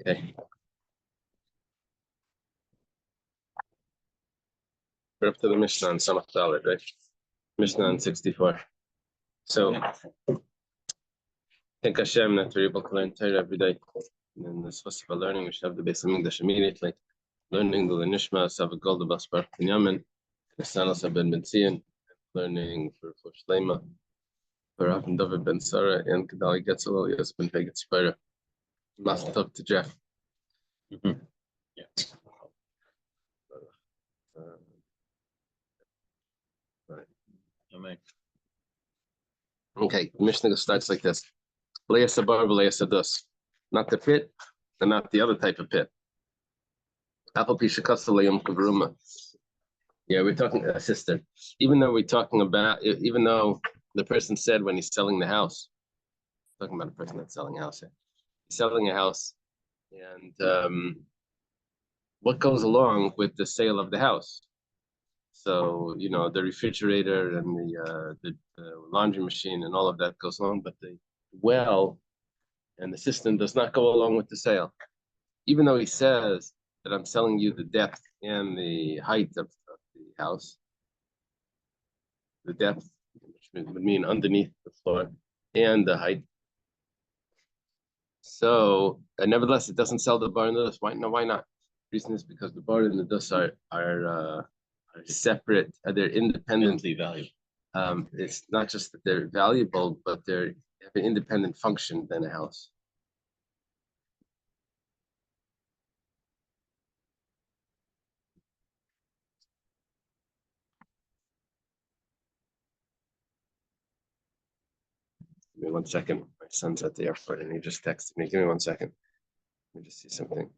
Okay. We're up to the Mishnah on Samach Dalet, right? Mishnah on 64. So thank Hashem that we're able to learn Torah every day. And in this festival learning, we should have the Beis Hamikdash immediately. Learning the Nishma, Savagol, the Basra Daf, the Sanos Ben Bentzion, learning for Shlema, for Rav David Ben Sarah, and Kedali Getzel, yes, Ben Peget Spira. Last up to Jeff. Yeah. Right. Okay, Mishnah starts like this. Leia Sabar, Leia Sadus. Not the pit, and not the other type of pit. Apple Pishakasalayam Kavruma. Yeah, we're talking a sister. Even though the person said when he's selling the house, talking about a person that's selling a house here. He's selling a house, and what goes along with the sale of the house? So, the refrigerator and the laundry machine and all of that goes along, but the well and the system does not go along with the sale. Even though he says that I'm selling you the depth and the height of the house, the depth, which would mean underneath the floor, and the height. So, nevertheless, it doesn't sell the bar and the dus. Why? No, why not? The reason is because the bar and the dus are separate. They're independently valuable. It's not just that they're valuable, but they have an independent function than a house. Give me 1 second. My son's at the airport and he just texted me. Give me 1 second. Let me just see something.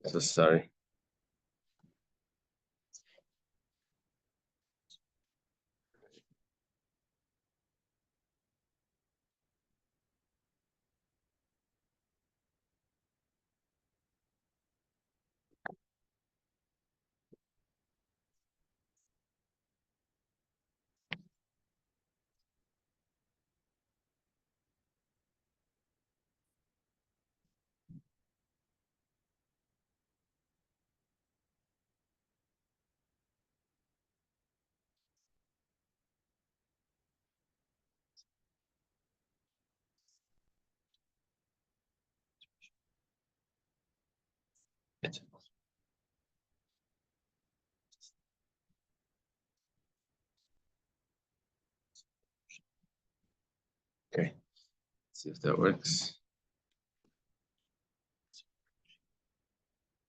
So sorry. Okay, let's see if that works.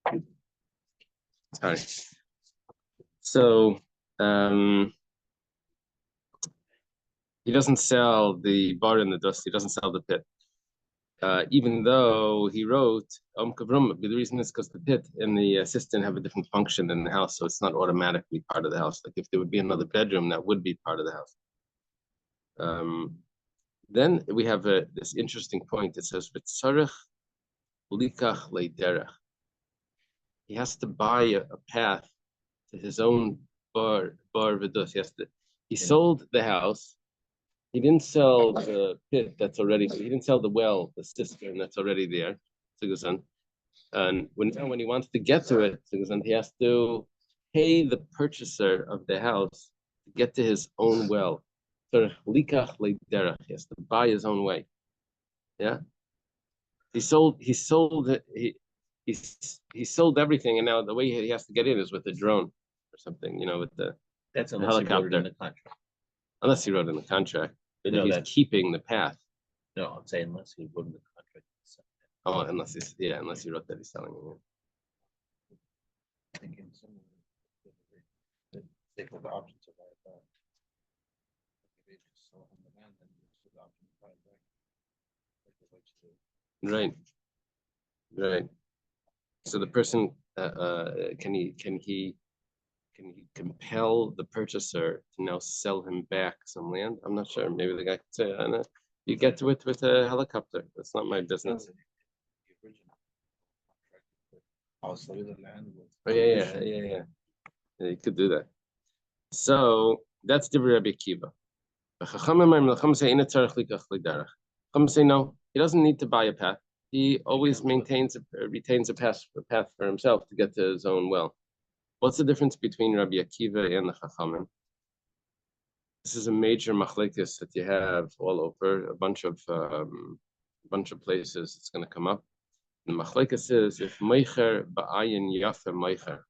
All right. So he doesn't sell the bar and the dust. He doesn't sell the pit. Even though he wrote Kavrum, the reason is because the pit and the cistern have a different function than the house, so it's not automatically part of the house. Like if there would be another bedroom, that would be part of the house. Then we have this interesting point. It says, "V'tzarech likach leiderech." He has to buy a path to his own bar v'dus. He sold the house. He didn't sell the pit that's already. He didn't sell the well, the cistern that's already there. And when he wants to get to it, he has to pay the purchaser of the house to get to his own well. So likach leiderech. He has to buy his own way. Yeah. He sold it. He sold everything, and now the way he has to get in is with the drone or something, with the That's unless he wrote it in helicopter. the contract. Unless he wrote in the contract But that no, he's keeping the path. no, I'm saying unless he wrote in the contract. Oh, unless he wrote that he's selling it. Thinking someone they have the option to buy it back. They just sell on the land and use the option to buy it back. Right. So the person, can he compel the purchaser to now sell him back some land? I'm not sure. Maybe the guy could say, no, you get to it with a helicopter. That's not my business. The original contract, I'll sell you the land. Oh, yeah. You could do that. So that's the Rabbi Akiva. Chacham say no, he doesn't need to buy a path. He always retains a path for himself to get to his own well. What's the difference between Rabbi Akiva and the Chachamim? This is a major machlekes that you have all over a bunch of places. It's going to come up. The machlekes is if meicher ba'ayin yafer meicher.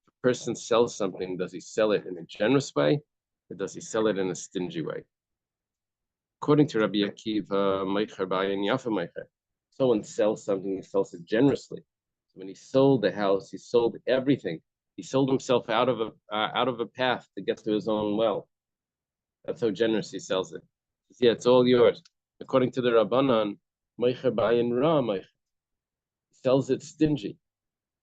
If a person sells something, does he sell it in a generous way, or does he sell it in a stingy way? According to Rabbi Akiva, meicher ba'ayin yafer meicher. Someone sells something, he sells it generously. So when he sold the house, he sold everything. He sold himself out of a path to get to his own well. That's how generous he sells it. Yeah, it's all yours. According to the Rabbanan, meicher ba'ayin ra meicher. He sells it stingy.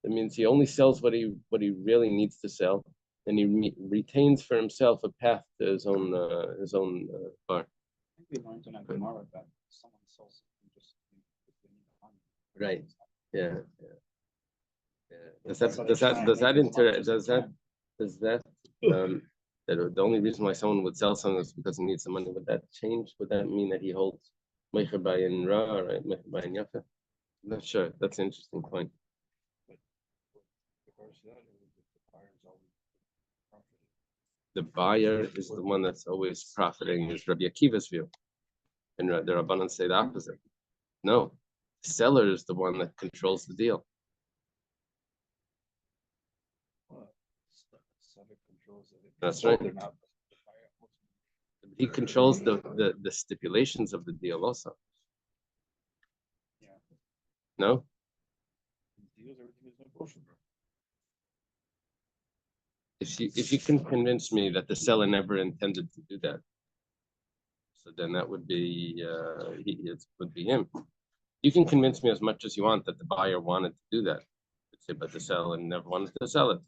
That means he only sells what he really needs to sell, and he retains for himself a path to his own bar. I think we learned in tomorrow that someone sells something just right. Yeah. Does that the only reason why someone would sell something is because he needs the money? Would that change? Would that mean that he holds meicher ba'ayin ra, right? Meicher ba'ayin yafer? I'm not sure. That's an interesting point. The buyer is the one that's always profiting, is Rabbi Akiva's view. And the Rabbanan say the opposite. No, the seller is the one that controls the deal. That's right. He controls the stipulations of the deal also. Yeah. No? If you can convince me that the seller never intended to do that, so then that would be it would be him. You can convince me as much as you want that the buyer wanted to do that, but the seller never wanted to sell it.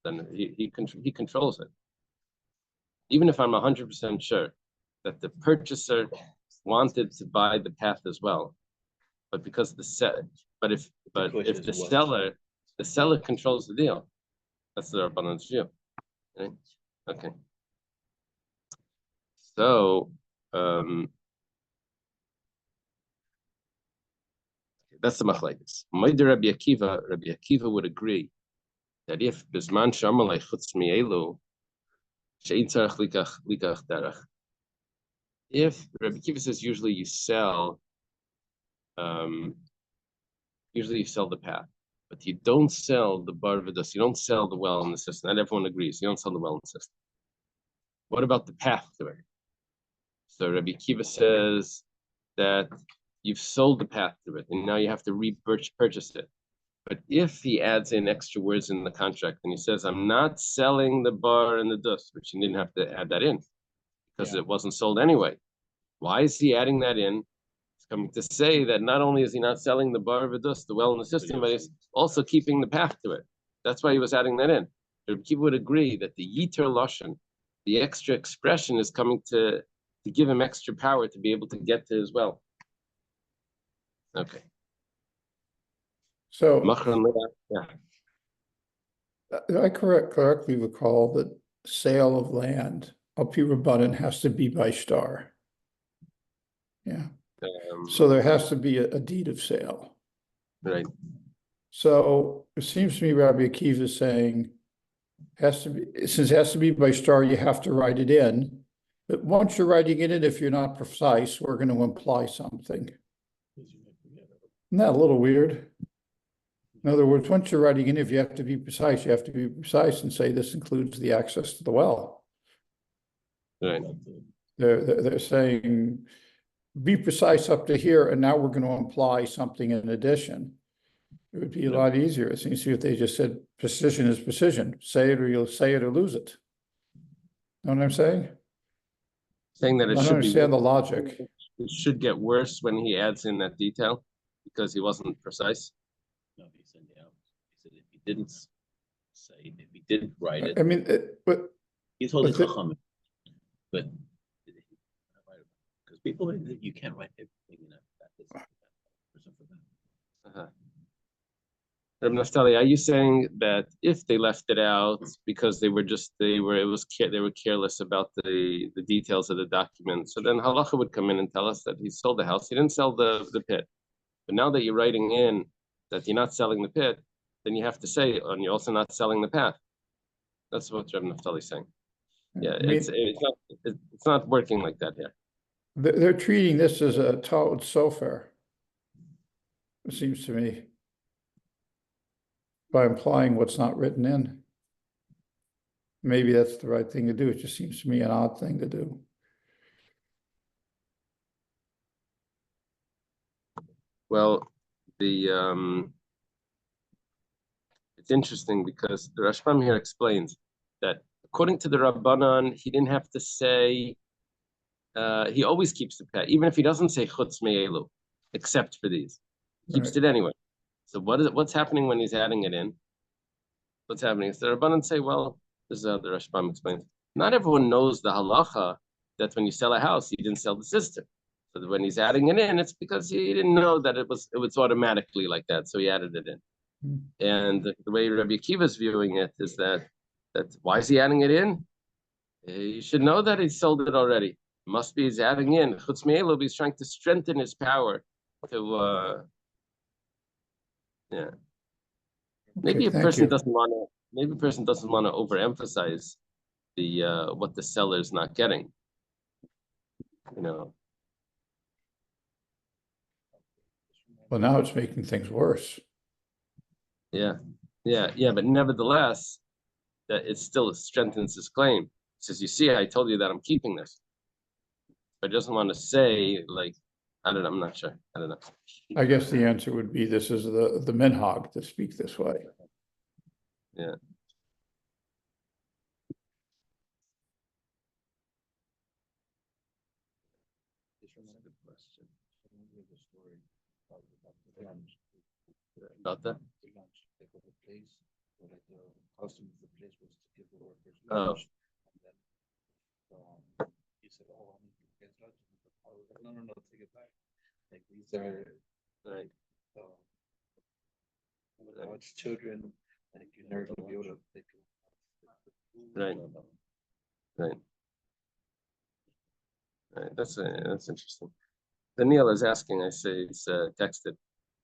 Then he controls it. Even if I'm 100% sure that the purchaser wanted to buy the path as well, but because the seller controls the deal, that's the Rabbanan's view. Right? Okay. So that's the machlekes. Rabbi Akiva would agree that if bisman shamalei chutz mielu she'in tzarich likach derech. If Rabbi Akiva says usually you sell the path, but you don't sell the bar v'das, you don't sell the well in the system. Not everyone agrees. You don't sell the well in the system. What about the path to it? So Rabbi Akiva says that you've sold the path to it, and now you have to repurchase it. But if he adds in extra words in the contract, and he says, I'm not selling the bar and the dust, which he didn't have to add that in, because it wasn't sold anyway. Why is he adding that in? He's coming to say that not only is he not selling the bar and dust, the well in the system, but he's also keeping the path to it. That's why he was adding that in. Rabbi Akiva would agree that the yiter lashon, the extra expression, is coming to give him extra power to be able to get to his well. Okay. So yeah. I correctly recall that sale of land, Al-Pi Rabbanan, has to be by star. Yeah. So there has to be a deed of sale. Right. So it seems to me Rabbi Akiva is saying since it has to be by star, you have to write it in. But once you're writing it in, if you're not precise, we're going to imply something. Isn't that a little weird? In other words, once you're writing in, if you have to be precise, you have to be precise and say this includes the access to the well. Right. They're saying, be precise up to here, and now we're going to imply something in addition. It would be a lot easier. It seems to me if they just said precision is precision. Say it or you'll say it or lose it. Know what I'm saying? Saying that I it don't should be understand the logic. it should get worse when he adds in that detail because he wasn't precise. No, he said, yeah, he said if he didn't say, if he did write it, I mean, but he told but the Chacham, but because people, you can't write everything in that. Uh-huh. Reb Naftali, are you saying that if they left it out because they were careless about the details of the document, so then halacha would come in and tell us that he sold the house, he didn't sell the pit. But now that you're writing in that you're not selling the pit, then you have to say, and you're also not selling the path. That's what Reb Naftali is saying. Yeah, I mean, it's not working like that here. they're treating this as a toad sofer. It seems to me, by implying what's not written in. Maybe that's the right thing to do. It just seems to me an odd thing to do. Well, it's interesting because the Rashbam here explains that according to the Rabbanan, he didn't have to say. He always keeps the pet, even if he doesn't say chutz me'elu, except for these, he keeps it anyway. So what's happening when he's adding it in? What's happening? So the Rabbanan say, well, this is how the Rashbam explains. Not everyone knows the halacha that when you sell a house, you didn't sell the system. So that when he's adding it in, it's because he didn't know that it was automatically like that, so he added it in. And the way Rabbi Akiva is viewing it is that why is he adding it in? You should know that he sold it already. Must be he's adding in. Chutz me'elu, he's trying to strengthen his power to yeah. Maybe a person doesn't want to overemphasize the what the seller's not getting. You know. Well, now it's making things worse. Yeah. But nevertheless, that it still strengthens his claim. He says, "You see, I told you that I'm keeping this." But doesn't want to say like, I don't know. I'm not sure. I don't know. I guess the answer would be this is the minhag to speak this way. Yeah. About that? The lunch, like the place, or like the custom of the place was to give the workers Oh. lunch. And then he said, "Oh, I need to get lunch." I was like, no, take it back. Like these are Right. large children, and if you never gonna be able to take Right. Right. That's interesting. Daniel is asking. I say he's texted.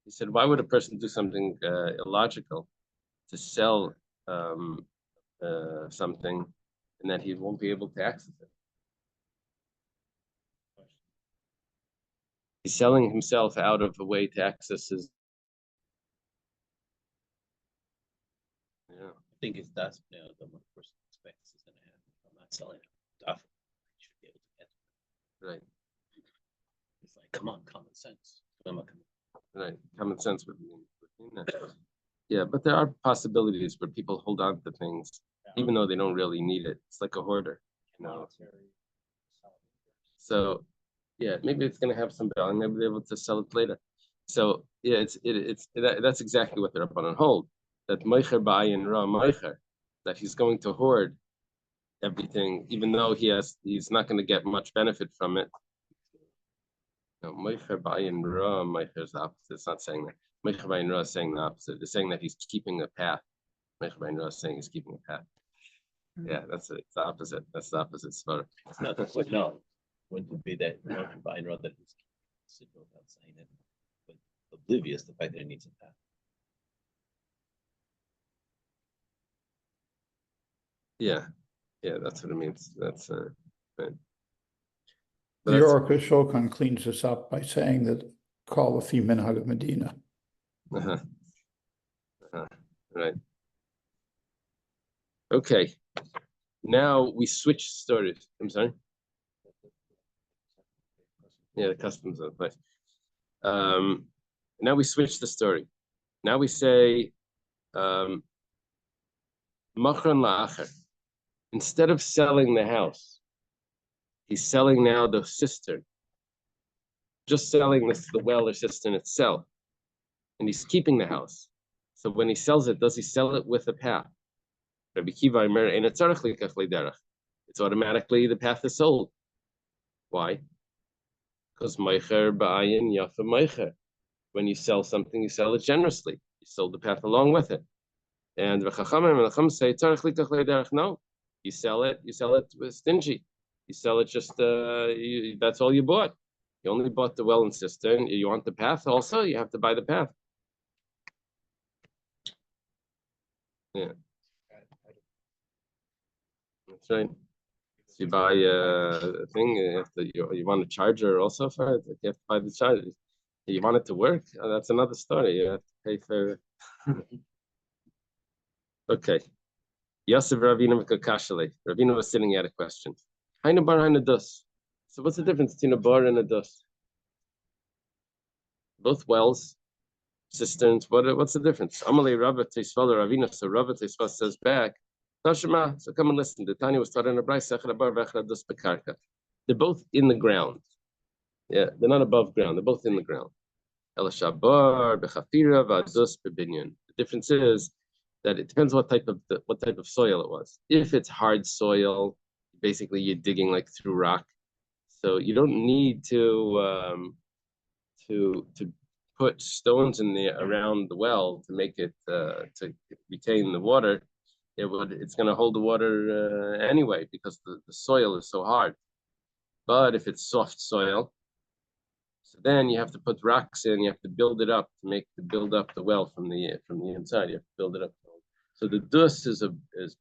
He said, "Why would a person do something illogical to sell something, and that he won't be able to access it?" He's selling himself out of a way to access his. Yeah. I think it's that's the one person expects is going to happen. If I'm not selling it, Daf, I should be able to get it. Right. It's like, come on, common sense. Right. Common sense would mean that. Yeah, but there are possibilities where people hold on to things even though they don't really need it. It's like a hoarder, you know. So yeah, maybe it's gonna have some value. Maybe they're able to sell it later. So yeah, that's exactly what they're up on hold. That Meicher Ba'ayin Ra Meicher, that he's going to hoard everything, even though he's not going to get much benefit from it. No, Meicher Ba'ayin Ra Meicher is the opposite. It's not saying that. Meicher Ba'ayin Ra is saying the opposite. It's saying that he's keeping a path. Meicher Ba'ayin Ra is saying he's keeping a path. Yeah, it's the opposite. That's the opposite svara. It's not like, no, wouldn't be that by and that he's sitting without saying it, but oblivious to the fact that it needs a path. Yeah, that's what it means. That's right. The Oracle Shokan cleans this up by saying that call a min Hag Medina. Uh-huh. Uh-huh. Right. Okay. Now we switch stories. I'm sorry. Yeah, the customs of the place. Now we switch the story. Now we say, Machran la'acher. Instead of selling the house, he's selling now the cistern. Just selling the well or cistern itself. And he's keeping the house. So when he sells it, does he sell it with a path? Rabbi Kiva Omer, and it's automatically the path is sold. Why? Because meicher ba'ayin yafa meicher. When you sell something, you sell it generously. You sold the path along with it. And the Chacham say, no, you sell it with stingy. You sell it just, that's all you bought. You only bought the well and cistern. You want the path also, you have to buy the path. Yeah. That's right. If you buy a thing, you want a charger also for it, you have to buy the charger. You want it to work, that's another story. You have to pay for Okay. Yosef Ravina Mikakashale. Ravina was sitting at a question. Haina bar, haina dus. So what's the difference between a bar and a dus? Both wells, cisterns. What's the difference? Amalei Rabba Teisvala Ravina. So Rabba Teisvala says back, Tashima, so come and listen. The Tanya was taught in a Bryce, Sechra bar vechra dus bekarka. They're both in the ground. Yeah, they're not above ground, they're both in the ground. El Shabar, Bechafira, Vadus, Bebinyan. The difference is that it depends what type of soil it was. If it's hard soil, basically you're digging like through rock, so you don't need to put stones in the around the well to make it to retain the water. It's going to hold the water anyway because the soil is so hard. But if it's soft soil, so then you have to put rocks in. You have to build it up to build up the well from the inside. You have to build it up. So the dus is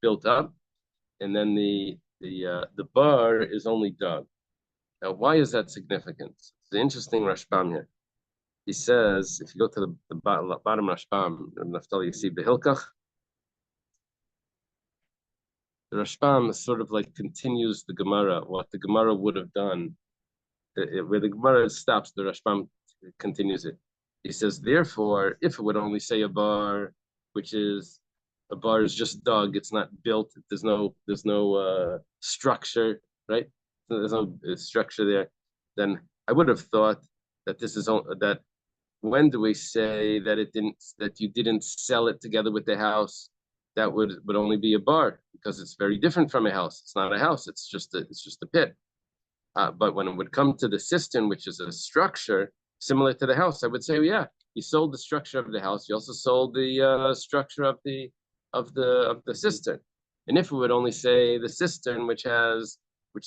built up, and then the bar is only dug. Now, why is that significant? It's an interesting Rashbam here. He says, if you go to the bottom Rashbam, Naftali, you see Behilkach. The Rashbam sort of like continues the Gemara, what the Gemara would have done. Where the Gemara stops, the Rashbam continues it. He says, therefore, if it would only say a bar, which is a bar is just dug, it's not built, there's no structure, right? There's no structure there. Then I would have thought that this is that. When do we say that you didn't sell it together with the house? That would only be a bar because it's very different from a house. It's not a house. It's just a pit. But when it would come to the cistern, which is a structure similar to the house, I would say, yeah, you sold the structure of the house. You also sold the structure of the cistern. And if we would only say the cistern, which is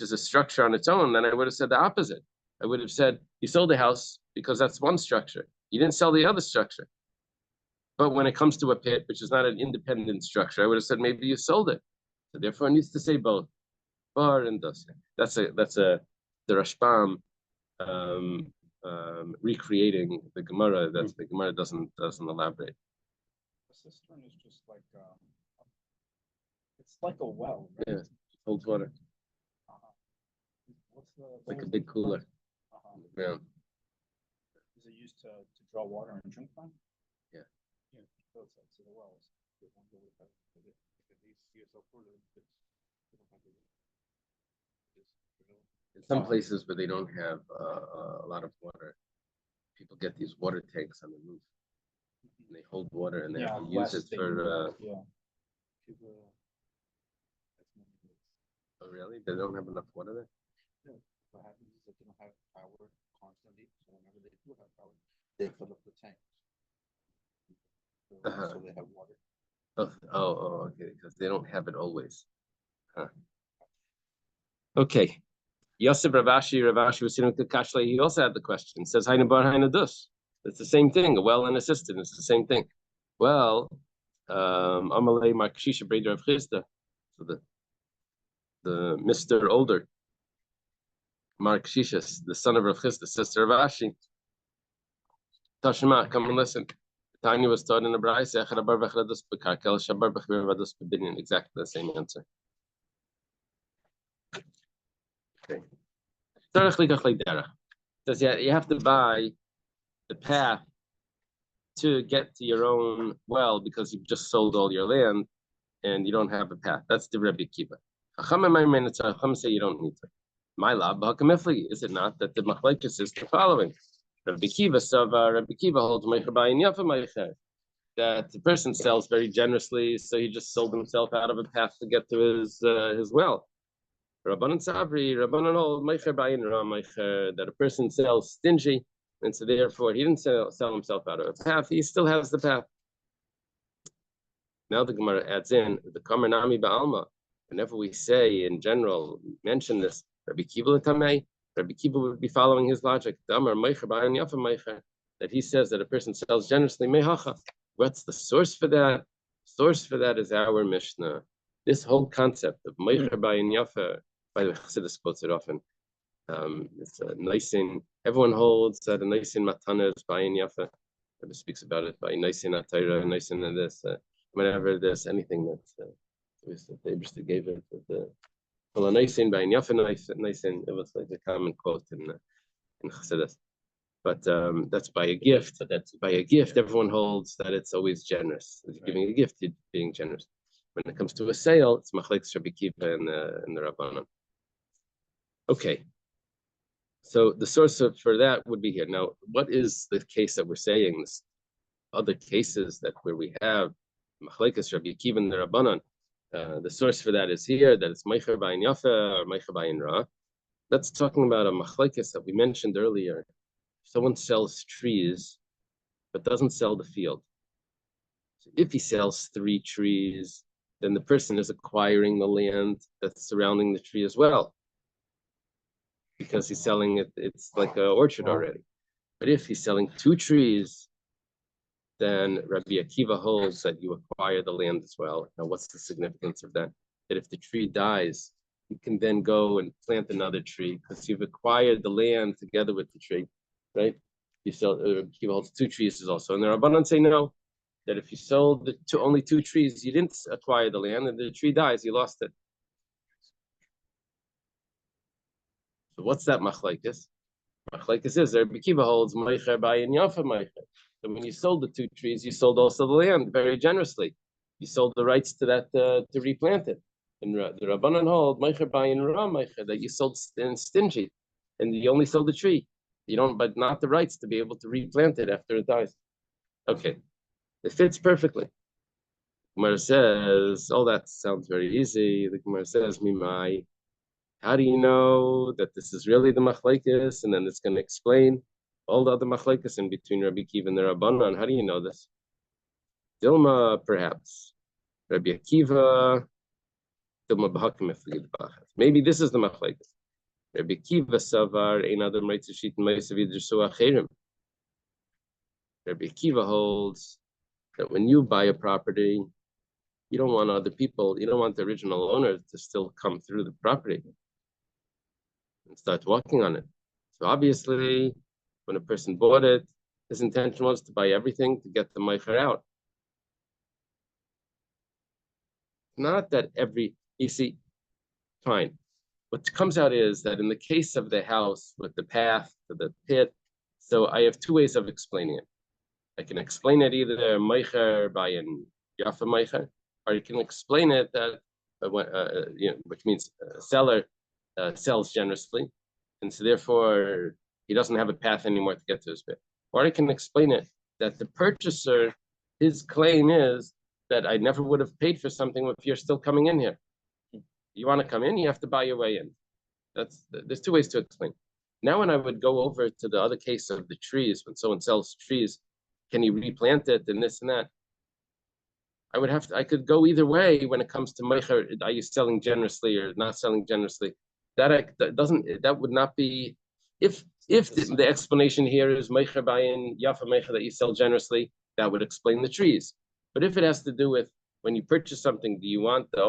a structure on its own, then I would have said the opposite. I would have said you sold the house because that's one structure. You didn't sell the other structure. But when it comes to a pit, which is not an independent structure, I would have said maybe you sold it. So therefore, it needs to say both bar and dus. That's the Rashbam recreating the Gemara. That the Gemara doesn't elaborate. The cistern is just like it's like a well, right? Yeah, it holds water. Like a big cooler. Yeah. Is it used to draw water and drink from? Yeah. Yeah, both sides of the wells. In some places where they don't have a lot of water, people get these water tanks on the roof. And they hold water and they have to use it for. Oh, really? They don't have enough water there? Yeah. What happens is that they don't have power constantly, so whenever they do have power, they fill up the tanks. So they have water. Okay, because they don't have it always. Huh. Okay. Yosef Ravashi was sitting with the Kashle. He also had the question. It says, Haina bar, haina dus. It's the same thing. A well and a cistern. It's the same thing. Well, Amalei Markashisha Breder of Chisda. So the Mr. Older, Mark Shishas, the son of Rav Chisda, sister of Ashi. Tashima, come and listen. Tanya was taught in the Braise, exactly the same answer. Okay. Says you have to buy the path to get to your own well because you've just sold all your land and you don't have a path. That's the Rebbe Kiva. Chacham say you don't need to. My lab, is it not that the machlekes is the following? Rebbe Kiva holds that the person sells very generously, so he just sold himself out of a path to get to his well. Rabbanan hold that a person sells stingy, and so therefore he didn't sell himself out of a path. He still has the path. Now the Gemara adds in the Kamer Nami Ba'alma. Whenever we say in general, mention this, Rabbi Kiva L'tamei, Rabbi Kiva would be following his logic. That he says that a person sells generously. What's the source for that? The source for that is our Mishnah. This whole concept of Meicher Bayin Yafa, by the way, Chassidus quotes it often. It's a nice thing. Everyone holds that a nice in Matana is Bayin Yafa. Rabbi speaks about it by nice in Atayra, nice in this. Whenever there's anything that the Eberster gave it, well, a nice in Bayin Yafa, nice in. It was like a common quote in Chassidus. But that's by a gift. But that's by a gift. Everyone holds that it's always generous. If you're giving a gift, you're being generous. When it comes to a sale, it's machlekes Rabbi Kiva and the Rabbanan. Okay. So the source for that would be here. Now, what is the case that we're saying? This other cases that where we have machlekes Rabbi Kiva and the Rabbanan. The source for that is here. That it's meicher bayin yafa or meicher bayin ra. That's talking about a machlekes that we mentioned earlier. Someone sells trees, but doesn't sell the field. So if he sells 3 trees, then the person is acquiring the land that's surrounding the tree as well. Because he's selling it, it's like an orchard already. But if he's selling 2 trees, then Rabbi Akiva holds that you acquire the land as well. Now, what's the significance of that? That if the tree dies, you can then go and plant another tree because you've acquired the land together with the tree. Right? You sell Kiva holds 2 trees is also, and the Rabbanan say no, that if you sold only 2 trees, you didn't acquire the land, and the tree dies, you lost it. So what's that machlekes? Machlekes is Rabbi Kiva holds meicher bayin yafa meicher. So when you sold the 2 trees, you sold also the land very generously. You sold the rights to that to replant it. And the Rabbanan hold meicher bayin ra meicher, that you sold stingy, and you only sold the tree. You don't, but not the rights to be able to replant it after it dies. Okay, it fits perfectly. Gemara says, "Oh, that sounds very easy." The Gemara says, "Mimai, how do you know that this is really the machlekes?" And then it's going to explain all the other machlekes in between Rabbi Akiva and the Rabbanan. How do you know this? Dilma, perhaps. Rabbi Akiva, Dilma b'hakim efligid b'achas. Maybe this is the machlekes. Rabbi Akiva savar ein adam reitzes shiten meisav yidrsu acherim. Rabbi Akiva holds that when you buy a property, you don't want other people, you don't want the original owner to still come through the property and start walking on it. So obviously, when a person bought it, his intention was to buy everything to get the meicher out. Not that you see, fine. What comes out is that in the case of the house with the path to the pit, so I have 2 ways of explaining it. I can explain it either meicher bayin yafa meicher, or you can explain it that which means a seller sells generously, and so therefore he doesn't have a path anymore to get to his pit. Or I can explain it that the purchaser, his claim is that I never would have paid for something if you're still coming in here. You want to come in, you have to buy your way in. There's 2 ways to explain. Now, when I would go over to the other case of the trees, when someone sells trees, can you replant it and this and that? I could go either way when it comes to meicher. Are you selling generously or not selling generously? That would not be, if the explanation here is meicher bayin yafa meicher, that you sell generously, that would explain the trees. But if it has to do with when you purchase something, do you want the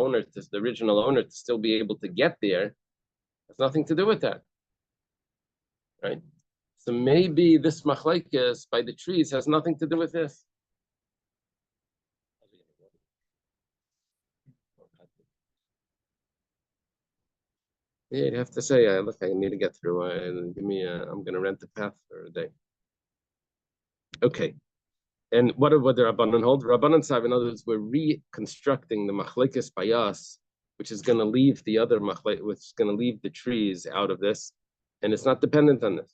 original owner to still be able to get there? Has nothing to do with that, right? So maybe this machlekes by the trees has nothing to do with this. Yeah, you'd have to say, look, I need to get through. Give me, I'm going to rent the path for a day. Okay. And what the Rabbanan hold? Rabbanan say, in other words, we're reconstructing the machlekes by us, which is going to leave the other machlekes, which is going to leave the trees out of this, and it's not dependent on this.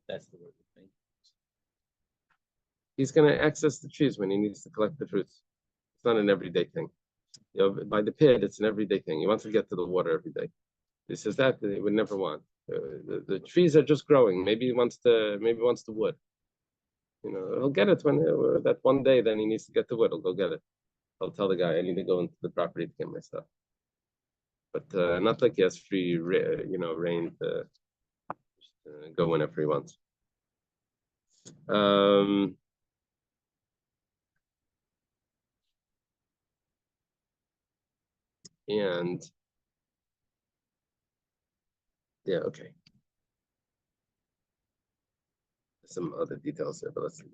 That's the word. He's going to access the trees when he needs to collect the fruits. It's not an everyday thing. You know, by the pit, it's an everyday thing. He wants to get to the water every day. He says that he would never want. The trees are just growing. Maybe he wants the wood. You know, he'll get it when that one day. Then he needs to get the wood. He'll go get it. I'll tell the guy I need to go into the property to get my stuff. But not like he has free, reign to go whenever he wants. And yeah, okay. Some other details there, but let's in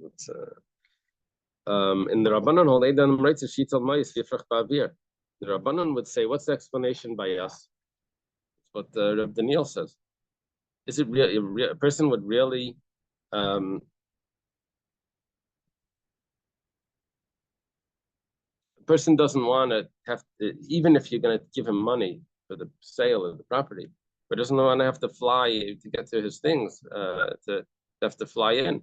the Rabbanan hold Eidan writes a sheet of mais yifrach ba'avir. The Rabbanan would say, what's the explanation by us? It's what Reb Daniel says. Is it really a person would really a person doesn't want to have to, even if you're going to give him money for the sale of the property, but doesn't want to have to fly to get to his things, to have to fly in,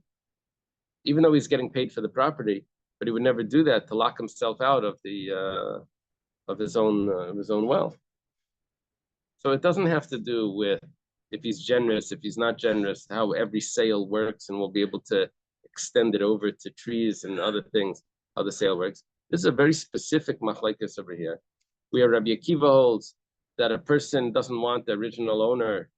even though he's getting paid for the property, but he would never do that to lock himself out of the of his own wealth. So it doesn't have to do with if he's generous, if he's not generous, how every sale works, and we'll be able to extend it over to trees and other things, how the sale works. This is a very specific machlekes over here. Where Rabbi Akiva holds that a person doesn't want the original owner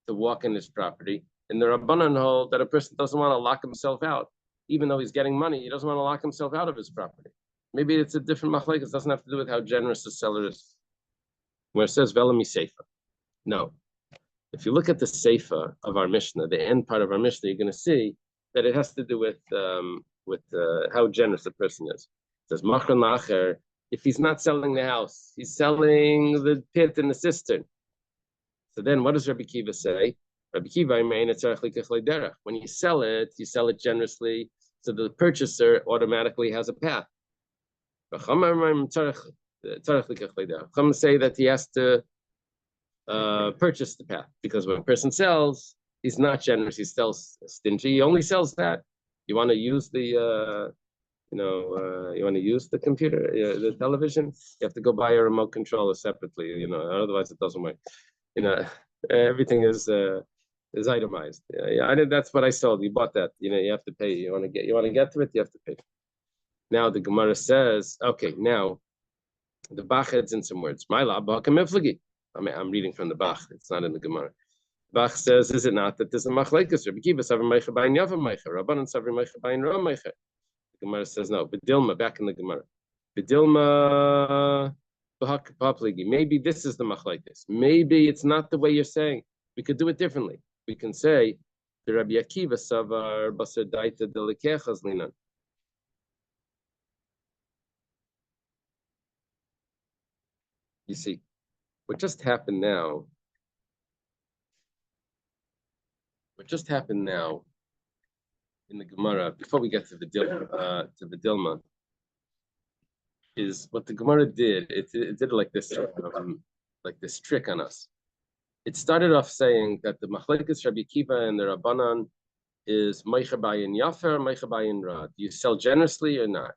to walk in his property, and the Rabbanan hold that a person doesn't want to lock himself out. Even though he's getting money, he doesn't want to lock himself out of his property. Maybe it's a different machlekes. It doesn't have to do with how generous the seller is. Where it says velami seifa. No. If you look at the seifa of our Mishnah, the end part of our Mishnah, you're going to see that it has to do with how generous a person is. It says machar nacher. If he's not selling the house, he's selling the pit and the cistern. So then, what does Rabbi Kiva say? Rabbi Kiva, when you sell it generously, so the purchaser automatically has a path. Some say that he has to purchase the path, because when a person sells, he's not generous, he sells stingy, he only sells that. You want to use the you want to use the computer, the television, you have to go buy a remote controller separately, otherwise it doesn't work. Everything is itemized. That's what I sold. You bought that. You have to pay. You want to get to it, you have to pay. Now the Gemara says, okay, now the Bach adds in some words. I'm reading from the Bach. It's not in the Gemara. Bach says, is it not that there's a machlekes? Rabbi Kiva saver meicher bayin yavam meicher. Rabbanan saver meicher bayin ram meicher. The Gemara says no. Bedilma, back in the Gemara. Bedilma. Maybe this is the machlekes. Maybe it's not the way you're saying. We could do it differently. We can say the Rabbi Akiva savar basar daita delikechas linan. You see, what just happened now in the Gemara, before we get to the Dilma, is what the Gemara did. It did like this trick on us. It started off saying that the machlekes Rabbi Akiva and the Rabbanan is meicher bayin yafer, meicher bayin ra. Do you sell generously or not?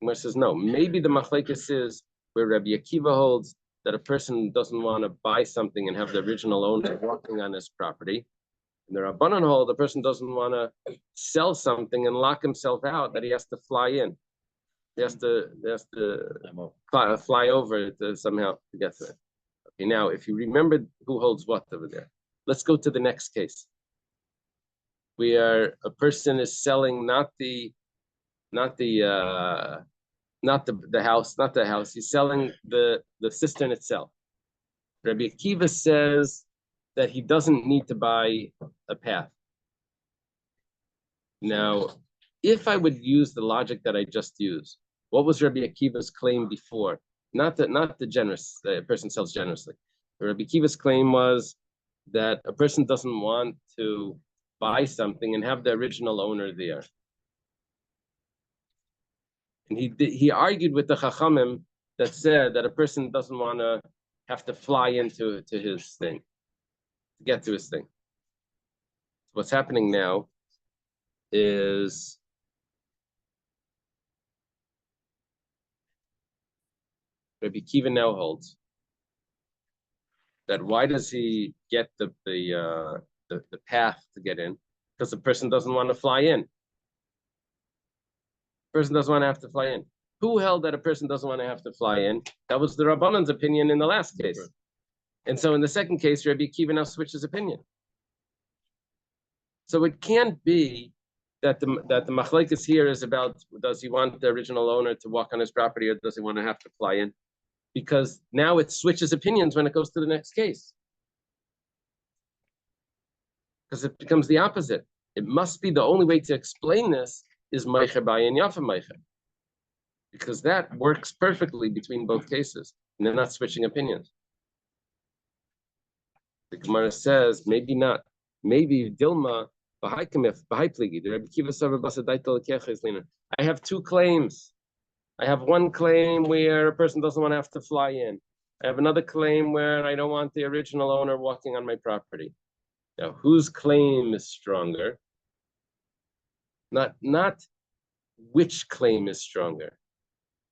The Gemara says no. Maybe the machlekes is where Rabbi Akiva holds that a person doesn't want to buy something and have the original owner walking on his property. And the Rabbanan hold the person doesn't want to sell something and lock himself out, that he has to fly in. He has to fly over to somehow to get to it. Okay, now if you remember who holds what over there, let's go to the next case. A person is selling not the not the house, not the house. He's selling the cistern itself. Rabbi Akiva says that he doesn't need to buy a path. Now, if I would use the logic that I just used, what was Rabbi Akiva's claim before? Not the generous, the person sells generously. Rabbi Akiva's claim was that a person doesn't want to buy something and have the original owner there. And he argued with the Chachamim that said that a person doesn't want to have to fly into his thing, to get to his thing. What's happening now is Rabbi Akiva now holds that why does he get the path to get in? Because the person doesn't want to fly in. Person doesn't want to have to fly in. Who held that a person doesn't want to have to fly in? That was the Rabbanan's opinion in the last case. And so in the second case, Rabbi Akiva now switches opinion. So it can't be that the machlekes here is about, does he want the original owner to walk on his property or does he want to have to fly in? Because now it switches opinions when it goes to the next case. Because it becomes the opposite. It must be the only way to explain this is Meicher Bayin Yafa Meicher. Because that works perfectly between both cases. And they're not switching opinions. The Gemara says, maybe not. Maybe Dilma, I have two claims. I have one claim where a person doesn't want to have to fly in. I have another claim where I don't want the original owner walking on my property. Now, whose claim is stronger? Not which claim is stronger,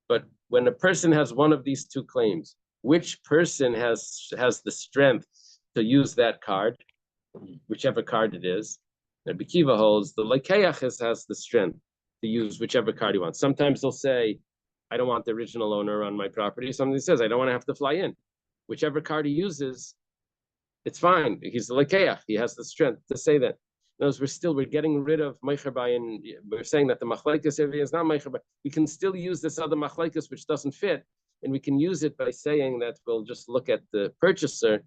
but when a person has one of these two claims, which person has the strength to use that card, whichever card it is. Rabbi Akiva holds the Lekeach has the strength to use whichever card he wants. Sometimes they'll say, I don't want the original owner on my property. Sometimes he says, I don't want to have to fly in. Whichever card he uses, it's fine. He's the Lekeach. He has the strength to say that. Notice we're getting rid of Meicher Bayin. We're saying that the machlekes is not Meicher Bayin. We can still use this other machlekes which doesn't fit, and we can use it by saying that we'll just look at the purchaser,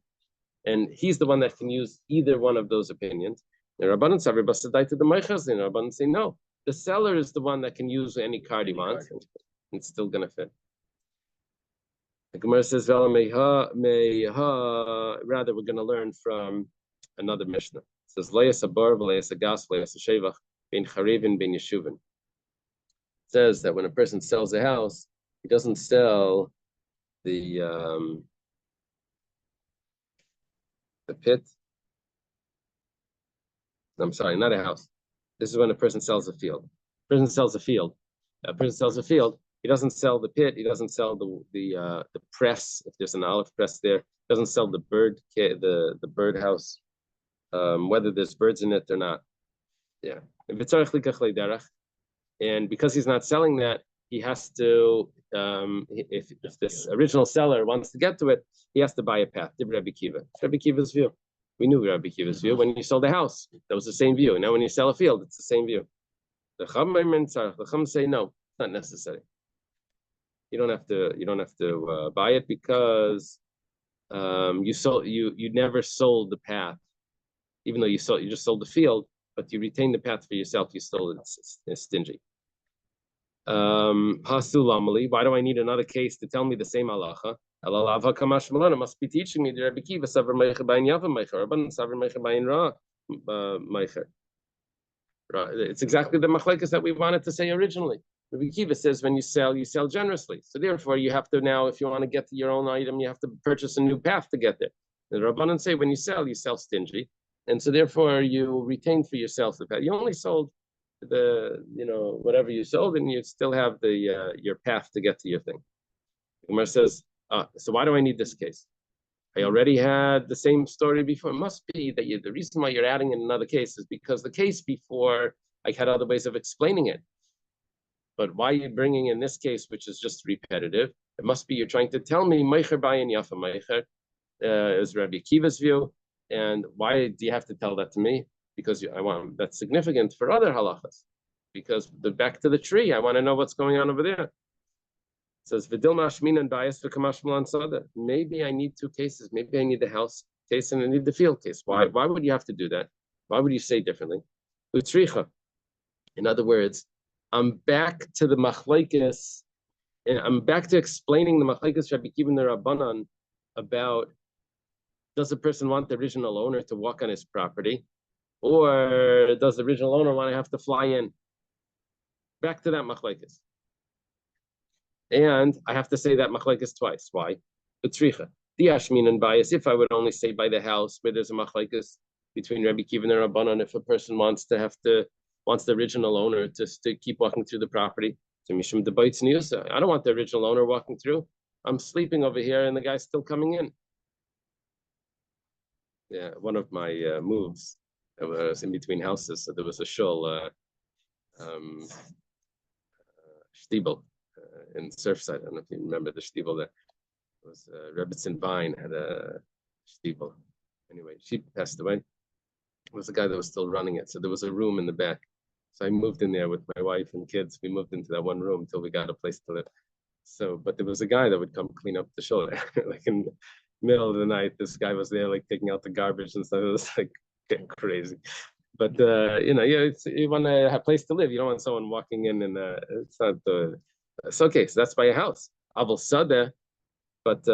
and he's the one that can use either one of those opinions. The Rabbanan say the Meichers, and Rabbanan say no. The seller is the one that can use any card he wants, and it's still going to fit. The Gemara says, rather, we're going to learn from another Mishnah. It says, it says that when a person sells a house, he doesn't sell the pit. I'm sorry, not a house. This is when a person sells a field. A person sells a field. He doesn't sell the pit. He doesn't sell the press. If there's an olive press there, he doesn't sell the bird house, whether there's birds in it or not. Yeah. And because he's not selling that, he has to. If this original seller wants to get to it, he has to buy a path. Rabbi Akiva. Rabbi Akiva's view. We knew Rabbi Akiva's view when you sold a house. That was the same view. Now when you sell a field, it's the same view. The Chacham say no, it's not necessary. You don't have to buy it because you never sold the path, even though you just sold the field, but you retained the path for yourself. You stole it. It's stingy. Hasulamali. Why do I need another case to tell me the same halacha? It must be teaching me the Rabbi Akiva saver meicher bayin yava meicher, Rabbanan saver meicher bayin ra meicher. It's exactly the machlekes that we wanted to say originally. Rabbi Akiva says when you sell generously. So therefore, you have to now, if you want to get to your own item, you have to purchase a new path to get there. The Rabbanan say when you sell stingy, and so therefore you retain for yourself the path. You only sold whatever you sold, and you still have your path to get to your thing. Umar says, so why do I need this case? I already had the same story before. It must be that the reason why you're adding in another case is because the case before I had other ways of explaining it. But why are you bringing in this case, which is just repetitive? It must be you're trying to tell me Meicher Bayin Yafa Meicher is Rabbi Akiva's view, and why do you have to tell that to me? Because that's significant for other halachas. because the back to the tree, I want to know what's going on over there. It says Vidil Mashmin and bias for Kamashmalan Sada. Maybe I need two cases. Maybe I need the house case and I need the field case. Why would you have to do that? Why would you say differently? Utricha. In other words, I'm back to the machlekes, and I'm back to explaining the machlekes Rabbi Akiva and the Rabbanan about, does the person want the original owner to walk on his property, or does the original owner want to have to fly in? Back to that machlekes. And I have to say that machlekes twice. Why? Utricha. Diashmin and bias. If I would only say by the house where there's a machlekes between Rabbi Akiva and the Rabbanan, if a person wants the original owner to keep walking through the property, so Mishum debates Niusa. I don't want the original owner walking through. I'm sleeping over here and the guy's still coming in. Yeah, one of my moves, I was in between houses, so there was a shul, Stiebel in Surfside. I don't know if you remember the Stiebel there. It was Rebbitzin Vine had a Stiebel. Anyway, she passed away. It was the guy that was still running it. So there was a room in the back. So I moved in there with my wife and kids. We moved into that one room until we got a place to live. So, but there was a guy that would come clean up the shoulder, like in the middle of the night. This guy was there, like taking out the garbage and stuff. It was like getting crazy. But you want to have a place to live. You don't want someone walking in and it's not the. It's okay. So that's by a house. Aval Sadeh. But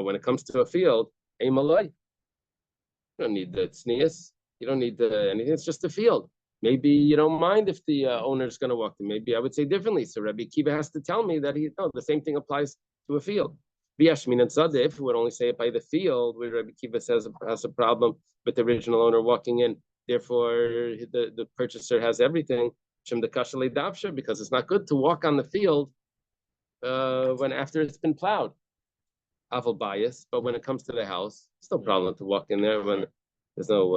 when it comes to a field, a malay. You don't need the tznius. You don't need anything. It's just a field. Maybe you don't mind if the owner's going to walk in. Maybe I would say differently. So Rabbi Akiva has to tell me that the same thing applies to a field. B'yashmin and tzadeh, if we would only say it by the field, where Rabbi Akiva says has a problem with the original owner walking in, therefore the purchaser has everything. Shem the kashalei davsha, because it's not good to walk on the field when after it's been plowed. Aval bias, but when it comes to the house, it's no problem to walk in there when there's no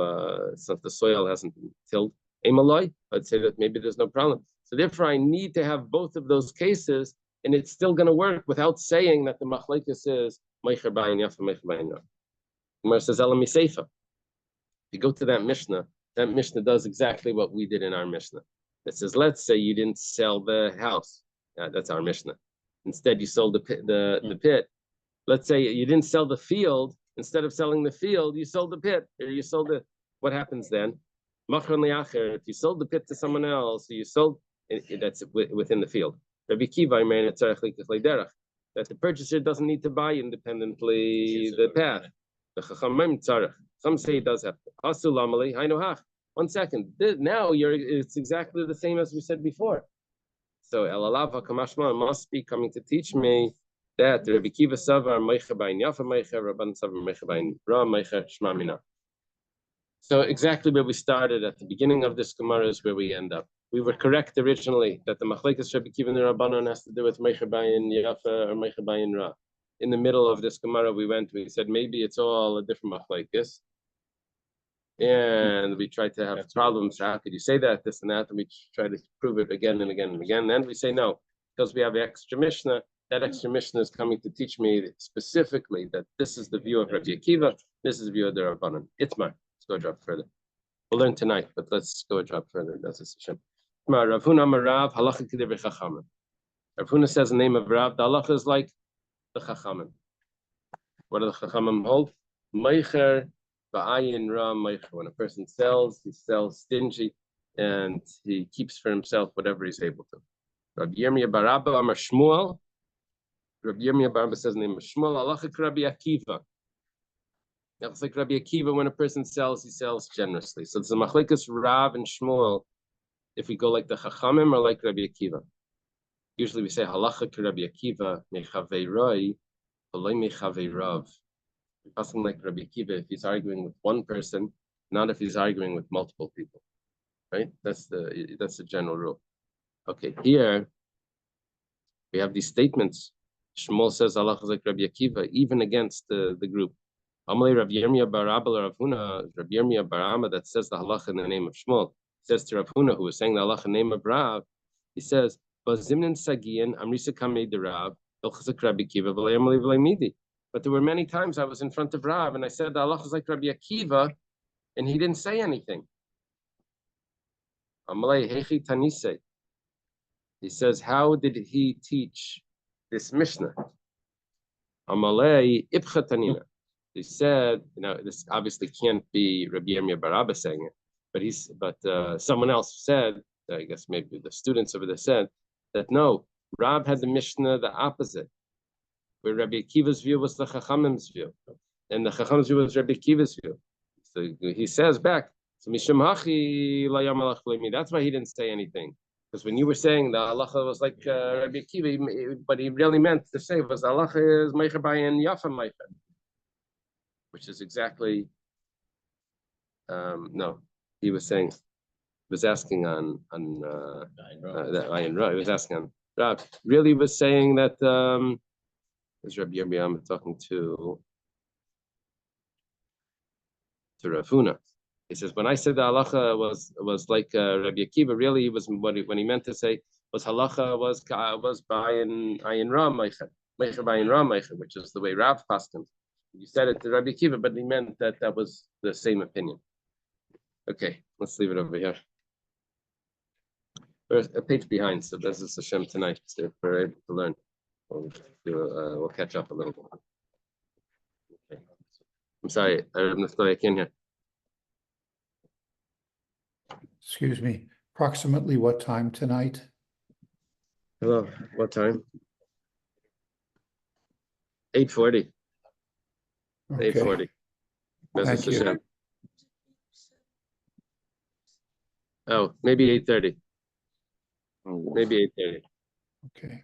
the soil hasn't been tilled. Emaloi, I'd say that maybe there's no problem. So therefore, I need to have both of those cases, and it's still going to work without saying that the machlekes is meicher bayin yafa, meicher bayin ra. Gemara says elami seifa. If you go to that Mishnah does exactly what we did in our Mishnah. It says, let's say you didn't sell the house. That's our Mishnah. Instead, you sold the pit. Let's say you didn't sell the field. Instead of selling the field, you sold the pit. Or you sold it. What happens then? If you sold the pit to someone else, you sold that's within the field. Rabbi Akiva, that the purchaser doesn't need to buy independently the path. The Chachamim tzarech. Some say it does have to. 1 second. Now it's exactly the same as we said before. So Elalav HaKamashma must be coming to teach me that Rabbi Akiva Savar Meicha Bayin Yafa Meicha, Rabban Savar Meicha Bayin Ra Meicha Shma Mina. So exactly where we started at the beginning of this Gemara is where we end up. We were correct originally that the machlekes Rabbi Akiva and the Rabbanon has to do with Meicha Bayin Yafa or Meicha Bayin Ra. In the middle of this Gemara, we said maybe it's all a different machlekes. And we tried to have problems. How could you say that, this and that? And we try to prove it again and again and again. And then we say no, because we have the extra Mishnah. That extra Mishnah is coming to teach me specifically that this is the view of Rabbi Akiva, this is the view of the Rabbanon. It's mine. Let's go a drop further. We'll learn tonight, but let's go a drop further. That's a session. Rav Huna Marav, halacha k'divrei chachamim. Rav Huna says the name of Rav, the halacha is like the chachamim. What do the chachamim hold? Meicher ba'ayin ra meicher. When a person sells, he sells stingy, and he keeps for himself whatever he's able to. Rabbi Yirmiyah bar Abba Amar Shmuel. Rabbi Yirmiyah bar Abba says the name of Shmuel. Halacha k'Rabbi Akiva. It's like Rabbi Akiva, when a person sells, he sells generously. So it's the machlekes Rav and Shmuel. If we go like the Chachamim or like Rabbi Akiva, usually we say halacha to Rabbi Akiva mechavei roi, v'loi mechavei rav. Something like Rabbi Akiva if he's arguing with one person, not if he's arguing with multiple people. Right? That's the general rule. Okay, here we have these statements. Shmuel says halacha is like Rabbi Akiva, even against the group. Amalei Rav Yirmiyah bar Abba Rav Huna, Rav Yirmiyah bar Amma that says the halacha in the name of Shmuel. Says to Rav Huna, who was saying the halacha name of Rav, he says, "Bazimnin sagian amrisa kamei de Rav, elchazak Rabbi Akiva v'lei Amalei v'lei midi." But there were many times I was in front of Rav and I said the halacha is like Rabbi Akiva, and he didn't say anything. Amalei Hechi Tanise. He says, how did he teach this Mishnah? Amalei Ibcha Tanina. He said, this obviously can't be Rabbi Yirmiyah bar Abba saying it, but someone else said, I guess maybe the students over there said, that no, Rab had the Mishnah the opposite, where Rabbi Akiva's view was the Chachamim's view, and the Chachamim's view was Rabbi Akiva's view. So he says back, so Mishum Hachi la yamalach leimi. That's why he didn't say anything, because when you were saying the halacha was like Rabbi Akiva, but he really meant to say was the halacha is meicher bayin yafa meicher, which is exactly no. He was saying, was asking on that Ayin Ra. He was asking on Rab. Really was saying that is Rabbi Yirmiyah talking to Rav Huna. He says, when I said the halacha was like Rabbi Akiva, really was when he meant to say was halacha was Ayin Ra Meicher Bayin Ra Meicher, which is the way Rav customs. You said it to Rabbi Akiva, but he meant that was the same opinion. Okay, let's leave it over here. There's a page behind, so this is Hashem tonight. So if we're able to learn, we'll catch up a little bit. Okay. I'm sorry, I can't hear. Excuse me, approximately what time tonight? Hello, what time? 8:40. Okay. 8:40. Thank you. Hashem. Oh, maybe 8:30. Maybe 8:30. Okay.